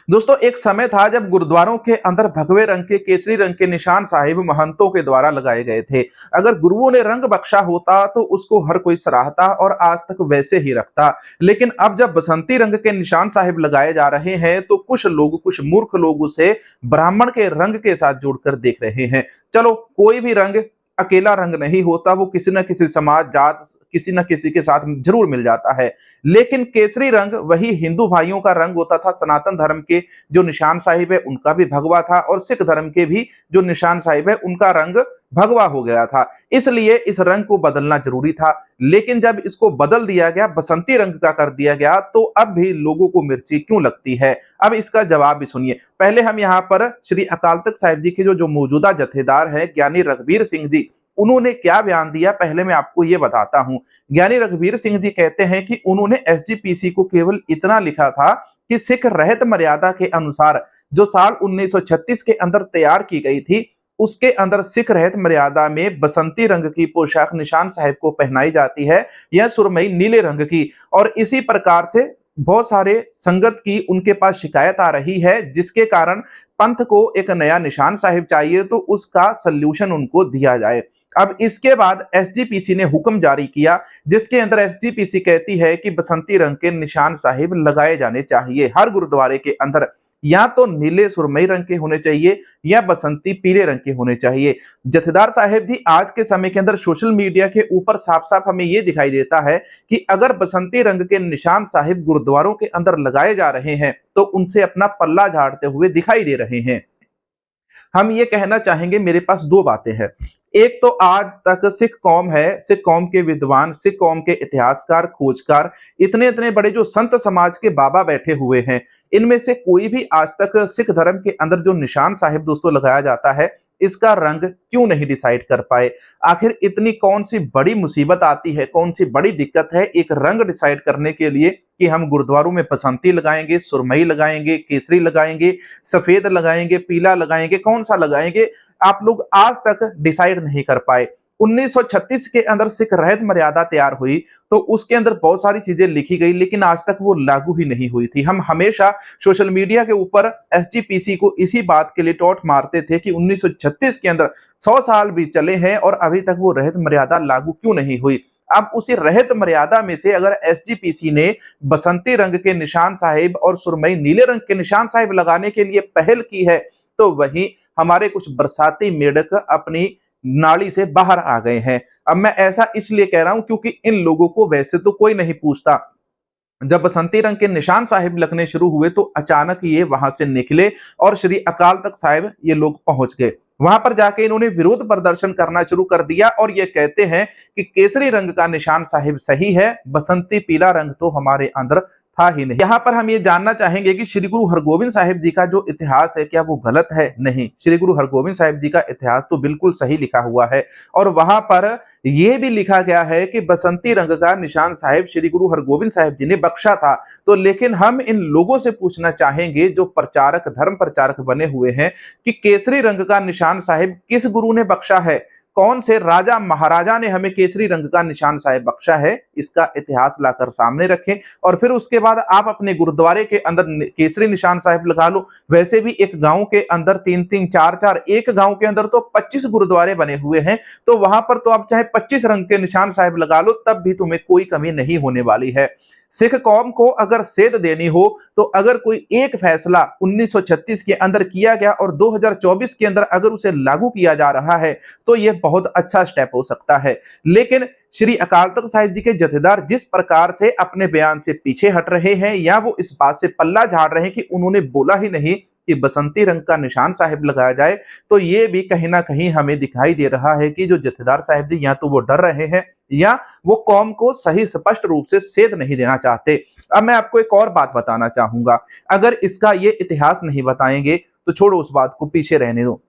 दोस्तों एक समय था जब गुरुद्वारों के अंदर भगवे रंग के केसरी रंग के निशान साहिब महंतों के द्वारा लगाए गए थे। अगर गुरुओं ने रंग बख्शा होता तो उसको हर कोई सराहता और आज तक वैसे ही रखता। लेकिन अब जब बसंती रंग के निशान साहिब लगाए जा रहे हैं तो कुछ मूर्ख लोग उसे ब्राह्मण के रंग के साथ जोड़कर देख रहे हैं। चलो, कोई भी रंग अकेला रंग नहीं होता, वो किसी न किसी समाज जात किसी न किसी के साथ जरूर मिल जाता है। लेकिन केसरी रंग वही हिंदू भाइयों का रंग होता था। सनातन धर्म के जो निशान साहिब है उनका भी भगवा था और सिख धर्म के भी जो निशान साहिब है उनका रंग भगवा हो गया था। इसलिए इस रंग को बदलना जरूरी था। लेकिन जब इसको बदल दिया गया, बसंती रंग का कर दिया गया, तो अब भी लोगों को मिर्ची क्यों लगती है? अब इसका जवाब भी सुनिए। पहले हम यहाँ पर श्री अकाल तख्त साहिब जी के जो मौजूदा जथेदार है ज्ञानी रघुवीर सिंह जी, उन्होंने क्या बयान दिया पहले मैं आपको ये बताता हूं। ज्ञानी रघुवीर सिंह जी कहते हैं कि उन्होंने एसजीपीसी को केवल इतना लिखा था कि सिख रहत मर्यादा के अनुसार जो साल 1936 के अंदर तैयार की गई थी, उसके अंदर सिख रहत मर्यादा में बसंती रंग की पोशाक निशान साहिब को पहनाई जाती है, यह सुरमई नीले रंग की। और इसी प्रकार से बहुत सारे संगत की उनके पास शिकायत आ रही है, जिसके कारण पंथ को एक नया निशान साहिब चाहिए, तो उसका सल्यूशन उनको दिया जाए। अब इसके बाद एसजीपीसी ने हुक्म जारी किया, जिसके अंदर एसजीपीसी कहती है कि बसंती रंग के निशान साहिब लगाए जाने चाहिए हर गुरुद्वारे के अंदर। या तो नीले सुरमई रंग के होने चाहिए या बसंती पीले रंग के होने चाहिए। जथेदार साहिब भी आज के समय के अंदर सोशल मीडिया के ऊपर साफ साफ हमें यह दिखाई देता है कि अगर बसंती रंग के निशान साहिब गुरुद्वारों के अंदर लगाए जा रहे हैं तो उनसे अपना पल्ला झाड़ते हुए दिखाई दे रहे हैं। हम ये कहना चाहेंगे, मेरे पास दो बातें हैं। एक तो आज तक सिख कौम है, सिख कौम के विद्वान, सिख कौम के इतिहासकार, खोजकार, इतने इतने बड़े जो संत समाज के बाबा बैठे हुए हैं, इनमें से कोई भी आज तक सिख धर्म के अंदर जो निशान साहिब दोस्तों लगाया जाता है, इसका रंग क्यों नहीं डिसाइड कर पाए? आखिर इतनी कौन सी बड़ी मुसीबत आती है, कौन सी बड़ी दिक्कत है एक रंग डिसाइड करने के लिए कि हम गुरुद्वारों में बसंती लगाएंगे, सुरमई लगाएंगे, केसरी लगाएंगे, सफेद लगाएंगे, पीला लगाएंगे, कौन सा लगाएंगे? आप लोग आज तक डिसाइड नहीं कर पाए। 1936 के अंदर सिख रहत मर्यादा तैयार हुई तो उसके अंदर बहुत सारी चीजें लिखी गई, लेकिन आज तक वो लागू ही नहीं हुई थी। हम हमेशा सोशल मीडिया के ऊपर एसजीपीसी को इसी बात के लिए टॉट मारते थे कि 1936 के अंदर 100 साल भी चले हैं और अभी तक वो रहत मर्यादा लागू क्यों नहीं हुई। अब उसी रहत मर्यादा में से अगर एसजीपीसी ने बसंती रंग के निशान साहिब और सुरमई नीले रंग के निशान साहिब लगाने के लिए पहल की है, तो वही हमारे कुछ बरसाती मेढक अपनी नाली से बाहर आ गए हैं। अब मैं ऐसा इसलिए कह रहा हूं क्योंकि इन लोगों को वैसे तो कोई नहीं पूछता। जब बसंती रंग के निशान साहिब लगने शुरू हुए तो अचानक ये वहां से निकले और श्री अकाल तख्त साहिब ये लोग पहुंच गए। वहां पर जाके इन्होंने विरोध प्रदर्शन करना शुरू कर दिया और ये कहते हैं कि केसरी रंग का निशान साहिब सही है, बसंती पीला रंग तो हमारे अंदर था ही नहीं। यहाँ पर हम ये जानना चाहेंगे कि श्री गुरु हरगोविंद साहिब जी का जो इतिहास है क्या वो गलत है? नहीं, श्री गुरु हरगोविंद साहिब जी का इतिहास तो बिल्कुल सही लिखा हुआ है और वहां पर यह भी लिखा गया है कि बसंती रंग का निशान साहिब श्री गुरु हरगोविंद साहिब जी ने बख्शा था। तो लेकिन हम इन लोगों से पूछना चाहेंगे जो प्रचारक, धर्म प्रचारक बने हुए हैं, कि केसरी रंग का निशान साहिब किस गुरु ने बख्शा है? कौन से राजा महाराजा ने हमें केसरी रंग का निशान साहिब बख्शा है? इसका इतिहास लाकर सामने रखें और फिर उसके बाद आप अपने गुरुद्वारे के अंदर केसरी निशान साहिब लगा लो। वैसे भी एक गांव के अंदर 3-3, 4-4, एक गांव के अंदर तो 25 गुरुद्वारे बने हुए हैं, तो वहां पर तो आप चाहे 25 रंग के निशान साहिब लगा लो, तब भी तुम्हें कोई कमी नहीं होने वाली है। सिख कौम को अगर सेध देनी हो तो अगर कोई एक फैसला 1936 के अंदर किया गया और 2024 के अंदर अगर उसे लागू किया जा रहा है तो यह बहुत अच्छा स्टेप हो सकता है। लेकिन श्री अकाल तख्त साहिब जी के जथेदार जिस प्रकार से अपने बयान से पीछे हट रहे हैं या वो इस बात से पल्ला झाड़ रहे हैं कि उन्होंने बोला ही नहीं कि बसंती रंग का निशान साहिब लगाया जाए, तो ये भी कहीं ना कहीं हमें दिखाई दे रहा है कि जो जथेदार साहिब जी या तो वो डर रहे हैं या वो कौम को सही स्पष्ट रूप से सेध नहीं देना चाहते। अब मैं आपको एक और बात बताना चाहूंगा, अगर इसका ये इतिहास नहीं बताएंगे तो छोड़ो, उस बात को पीछे रहने दो।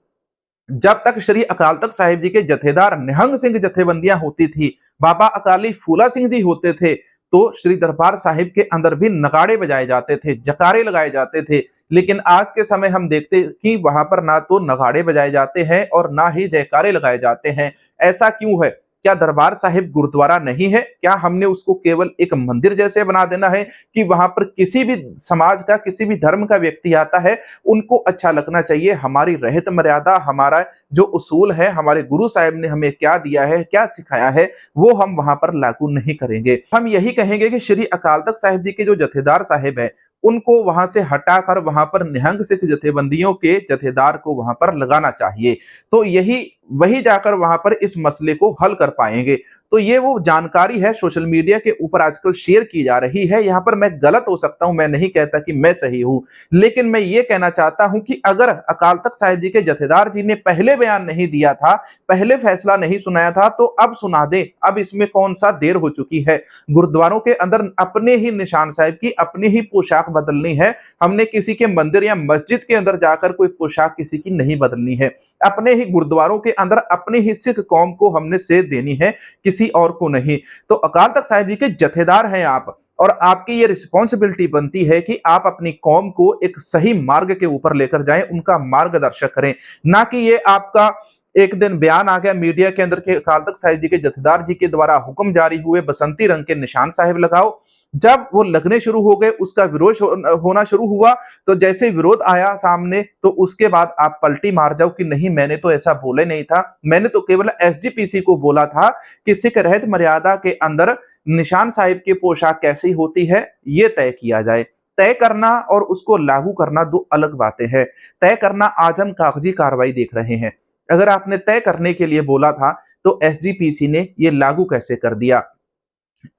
जब तक श्री अकाल तख्त साहिब जी के जथेदार निहंग सिंह जथेबंदियां होती थी, बाबा अकाली फूला सिंह जी होते थे, तो श्री दरबार साहिब के अंदर भी नगाड़े बजाए जाते थे, जकारे लगाए जाते थे। लेकिन आज के समय हम देखते कि वहां पर ना तो नगाड़े बजाए जाते हैं और ना ही जयकारे लगाए जाते हैं। ऐसा क्यों है? क्या दरबार साहिब गुरुद्वारा नहीं है? क्या हमने उसको केवल एक मंदिर जैसे बना देना है कि वहां पर किसी भी समाज का, किसी भी धर्म का व्यक्ति आता है, उनको अच्छा लगना चाहिए? हमारी रहत मर्यादा, हमारा जो उसूल है, हमारे गुरु साहिब ने हमें क्या दिया है, क्या सिखाया है, वो हम वहां पर लागू नहीं करेंगे। हम यही कहेंगे कि श्री अकाल तख्त साहिब जी के जो जथेदार साहिब है, उनको वहां से हटाकर वहां पर निहंग सिख जथेबंदियों के जथेदार को वहां पर लगाना चाहिए। तो यही वही जाकर वहां पर इस मसले को हल कर पाएंगे। तो ये वो जानकारी है सोशल मीडिया के ऊपर आजकल शेयर की जा रही है। यहाँ पर मैं गलत हो सकता हूं, मैं नहीं कहता कि मैं सही हूं, लेकिन मैं ये कहना चाहता हूं कि अगर अकाल तख्त साहिब जी के जथेदार जी ने पहले बयान नहीं दिया था, पहले फैसला नहीं सुनाया था, तो अब सुना दे। अब इसमें कौन सा देर हो चुकी है? गुरुद्वारों के अंदर अपने ही निशान साहिब की अपनी ही पोशाक बदलनी है। हमने किसी के मंदिर या मस्जिद के अंदर जाकर कोई पोशाक किसी की नहीं बदलनी है। अपने ही गुरुद्वारों के अंदर अपनी ही सिख कौम को हमने सेध देनी है, किसी और को नहीं। तो अकाल तख्त साहिब जी के जथेदार हैं आप, और आपकी ये रिस्पॉन्सिबिलिटी बनती है कि आप अपनी कौम को एक सही मार्ग के ऊपर लेकर जाएं, उनका मार्गदर्शक करें। ना कि ये आपका एक दिन बयान आ गया मीडिया के अंदर के अकाल तख्त साहिब जी के जथेदार जी के द्वारा हुक्म जारी हुए, बसंती रंग के निशान साहिब लगाओ। जब वो लगने शुरू हो गए, उसका विरोध होना शुरू हुआ, तो जैसे विरोध आया सामने, तो उसके बाद आप पलटी मार जाओ कि नहीं, मैंने तो ऐसा बोले नहीं था, मैंने तो केवल एसजीपीसी को बोला था कि सिख रहत मर्यादा के अंदर निशान साहिब की पोशाक कैसी होती है ये तय किया जाए। तय करना और उसको लागू करना दो अलग बातें हैं। तय करना आज हम कागजी कार्रवाई देख रहे हैं। अगर आपने तय करने के लिए बोला था, तो एसजीपीसी ने ये लागू कैसे कर दिया?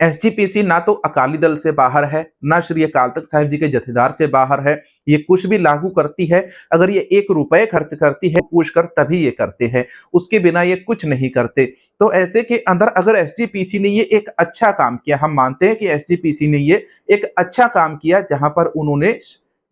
एसजीपीसी ना तो अकाली दल से बाहर है, ना श्री अकाल तख्त साहिब जी के जथेदार से बाहर है। ये कुछ भी लागू करती है, अगर ये 1 रुपए खर्च करती है पूछकर, तभी ये करते हैं, उसके बिना ये कुछ नहीं करते। तो ऐसे के अंदर अगर एसजीपीसी ने ये एक अच्छा काम किया, हम मानते हैं कि एसजीपीसी ने ये एक अच्छा काम किया, जहां पर उन्होंने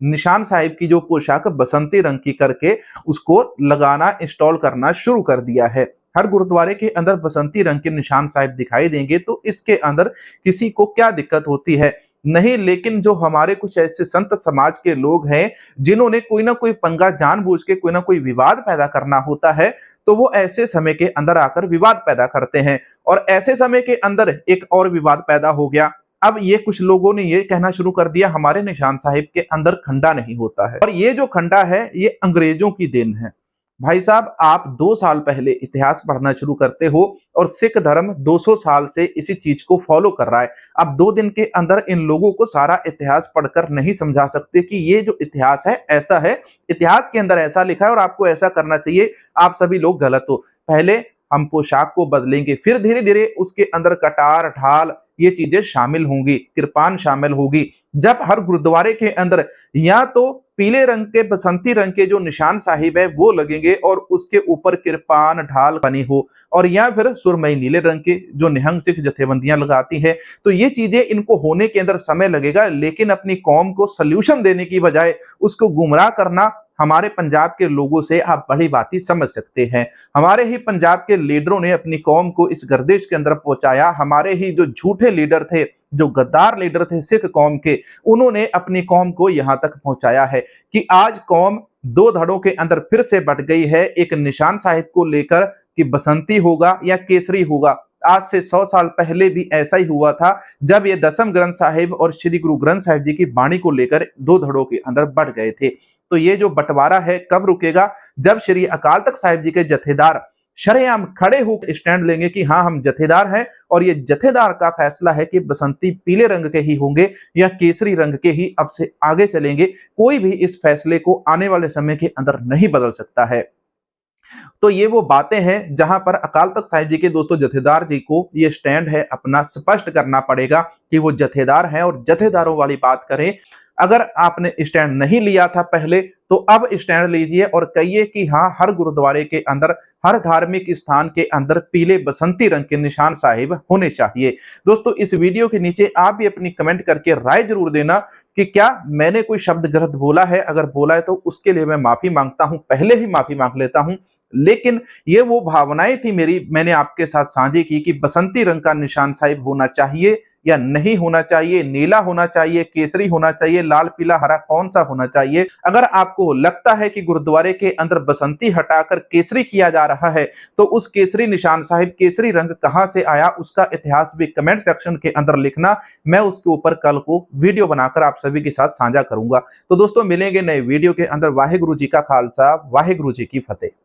निशान साहिब की जो पोशाक बसंती रंग की करके उसको लगाना, इंस्टॉल करना शुरू कर दिया है। हर गुरुद्वारे के अंदर बसंती रंग के निशान साहिब दिखाई देंगे, तो इसके अंदर किसी को क्या दिक्कत होती है? नहीं। लेकिन जो हमारे कुछ ऐसे संत समाज के लोग हैं, जिन्होंने कोई ना कोई पंगा जानबूझ के कोई ना कोई विवाद पैदा करना होता है, तो वो ऐसे समय के अंदर आकर विवाद पैदा करते हैं। और ऐसे समय के अंदर एक और विवाद पैदा हो गया। अब ये कुछ लोगों ने ये कहना शुरू कर दिया, हमारे निशान साहिब के अंदर खंडा नहीं होता है, और ये जो खंडा है ये अंग्रेजों की देन है। भाई साहब, आप 2 साल पहले इतिहास पढ़ना शुरू करते हो, और सिख धर्म 200 साल से इसी चीज को फॉलो कर रहा है। आप 2 दिन के अंदर इन लोगों को सारा इतिहास पढ़कर नहीं समझा सकते कि ये जो इतिहास है ऐसा है, इतिहास के अंदर ऐसा लिखा है और आपको ऐसा करना चाहिए। आप सभी लोग गलत हो। पहले हम पोशाक को बदलेंगे, फिर धीरे धीरे उसके अंदर कटार ढाल ये चीजें शामिल होंगी, कृपान शामिल होगी। जब हर गुरुद्वारे के अंदर या तो पीले रंग के, बसंती रंग के जो निशान साहिब है वो लगेंगे, और उसके ऊपर कृपान ढाल बनी हो, और या फिर सुरमई नीले रंग के जो निहंग सिख जथेबंदियां लगाती है, तो ये चीजें इनको होने के अंदर समय लगेगा। लेकिन अपनी कौम को सल्यूशन देने की बजाय उसको गुमराह करना, हमारे पंजाब के लोगों से आप बड़ी बात ही समझ सकते हैं। हमारे ही पंजाब के लीडरों ने अपनी कौम को इस गर्दिश के अंदर पहुंचाया। हमारे ही जो झूठे लीडर थे, जो गद्दार लीडर थे सिख कौम के, उन्होंने अपनी कौम को यहां तक पहुंचाया है कि आज कौम 2 धड़ों के अंदर फिर से बट गई है। एक निशान साहिब को लेकर कि बसंती होगा या केसरी होगा। आज से 100 साल पहले भी ऐसा ही हुआ था, जब ये दसम ग्रंथ साहिब और श्री गुरु ग्रंथ साहिब जी की बाणी को लेकर 2 धड़ों के अंदर बढ़ गए थे। तो ये जो बंटवारा है कब रुकेगा? जब श्री अकाल तख्त साहिब जी के जथेदार शरेआम खड़े होकर स्टैंड लेंगे कि हाँ, हम जथेदार हैं, और ये जथेदार का फैसला है कि बसंती पीले रंग के ही होंगे या केसरी रंग के ही अब से आगे चलेंगे। कोई भी इस फैसले को आने वाले समय के अंदर नहीं बदल सकता है। तो ये वो बातें हैं जहां पर अकाल तख्त साहिब जी के दोस्तों जथेदार जी को ये स्टैंड है अपना स्पष्ट करना पड़ेगा कि वो जथेदार हैं और जथेदारों वाली बात करें। अगर आपने स्टैंड नहीं लिया था पहले, तो अब स्टैंड लीजिए और कहिए कि हाँ, हर गुरुद्वारे के अंदर, हर धार्मिक स्थान के अंदर पीले बसंती रंग के निशान साहिब होने चाहिए। दोस्तों, इस वीडियो के नीचे आप भी अपनी कमेंट करके राय जरूर देना कि क्या मैंने कोई शब्द गलत बोला है। अगर बोला है तो उसके लिए मैं माफी मांगता हूं, पहले ही माफी मांग लेता हूं। लेकिन ये वो भावनाएं थी मेरी, मैंने आपके साथ साझी की कि बसंती रंग का निशान साहिब होना चाहिए या नहीं होना चाहिए, नीला होना चाहिए, केसरी होना चाहिए, लाल पीला हरा कौन सा होना चाहिए। अगर आपको लगता है कि गुरुद्वारे के अंदर बसंती हटाकर केसरी किया जा रहा है तो उस केसरी निशान साहिब केसरी रंग कहां से आया उसका इतिहास भी कमेंट सेक्शन के अंदर लिखना। मैं उसके ऊपर कल को वीडियो बनाकर आप सभी के साथ साझा करूंगा। तो दोस्तों मिलेंगे नए वीडियो के अंदर। वाहिगुरु जी का खालसा, वाहिगुरु जी की फतेह।